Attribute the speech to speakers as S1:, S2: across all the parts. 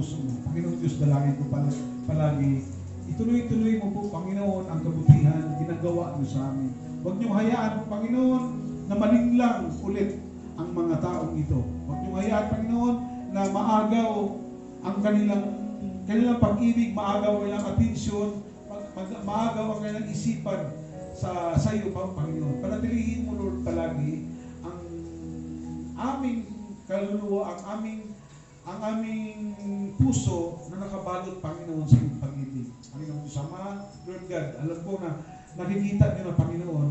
S1: puso mo. Panginoon Diyos, dalangin ko palagi, ituloy-tuloy mo po, Panginoon, ang kabutihan, ginagawa niyo sa amin. Huwag niyong hayaan, Panginoon, na malinglang ulit ang mga taong ito. Huwag niyong hayaan, Panginoon, na maagaw ang kanilang pag-ibig, maagaw ang kanilang atensyon, maagaw ang kanilang isipan sa iyo, Panginoon. Panatilihin mo, Lord, palagi ang aming kaluluwa, ang aming puso na nakabalot, Panginoon, sa iyong pag-ibig. Panginoon, Sama, Lord God, alam ko na nakikita niyo na, Panginoon,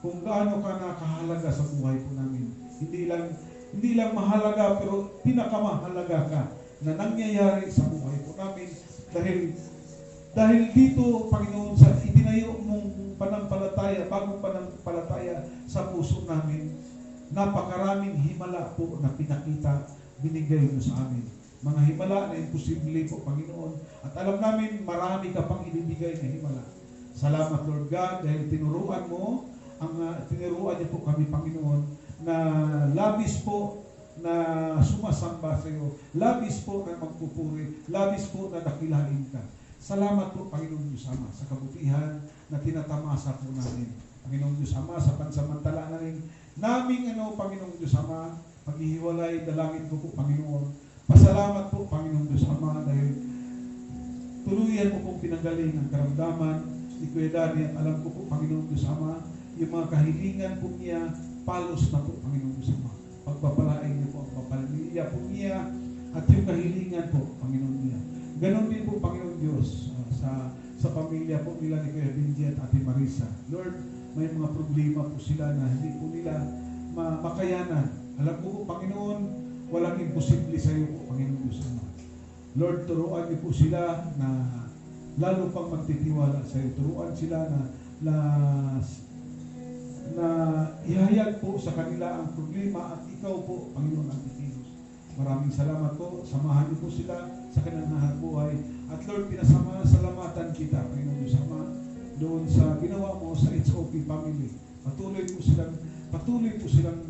S1: kung gaano ka nakahalaga sa buhay po namin. Hindi lang mahalaga, pero pinakamahalaga ka na nangyayari sa buhay po namin dahil dito, Panginoon, sa itinayo mong panampalataya, bagong panampalataya sa puso namin, napakaraming himala po na pinakita, binigay mo sa amin. Mga himala na imposible po, Panginoon. At alam namin, marami ka pang ibibigay na himala. Salamat, Lord God, dahil tinuruan niyo po kami, Panginoon, na labis po na sumasamba sa iyo, labis po na magpupuri, labis po na dakilain ka. Salamat po, Panginoon Diyos Ama, sa kabutihan na tinatamasa po namin. Panginoon Diyos Ama, sa pansamantala naming Panginoon Diyos Ama, paghihiwalay, dalangin ko po, Panginoon. Pasalamat po, Panginoon Diyos Ama, dahil tuluyan mo pong pinanggaling ang karamdaman ni Kuya Dani, at alam ko po, Panginoon Diyos Ama, yung mga kahilingan po niya, palos na po, Panginoon Diyos Ama. Pagpapalain niyo po ang pamilya po niya at yung kahilingan po, Panginoon niya. Ganon din po, Panginoon Diyos, sa pamilya po nila ni Kuya Benji at Ate Marisa. Lord, may mga problema po sila na hindi po nila makayanan. Alam ko po, Panginoon, walang imposible sa iyo po, Panginoon Diyos Ama. Lord, turuan niyo po sila na lalo pang magtitiwala sa iyo. Turuan sila na ihayag po sa kanila ang problema at ikaw po, Panginoon, ang tikilos. Maraming salamat po. Samahan niyo po sila sa kanilang hanap buhay. At Lord, pinasalamatan kita, Panginoon Diyos Ama, doon sa ginawa mo sa HOP family. Patuloy po silang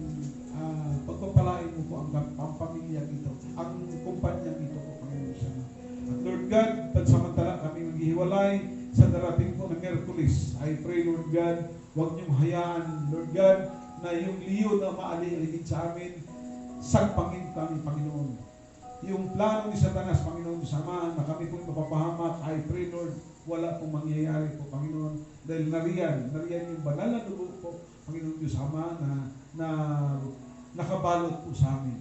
S1: pagpapalain mo po ang pamilya ito, ang kumpanyang ito po, Panginoon Diyos Ama. At Lord God, pansamantala kami maghihiwalay sa darating po ng Miyerkules. I pray, Lord God, huwag niyong hayaan, Lord God, na yung liyo na maali-aligid sa amin, sagpangin kami, Panginoon. Yung plano ni Satanas, Panginoon, sama na kami po mapapahamak, I pray, Lord, wala pong mangyayari po, Panginoon, dahil nariyan yung banal na dugo po, Panginoon Diyos Ama, na nakabalot po sa amin.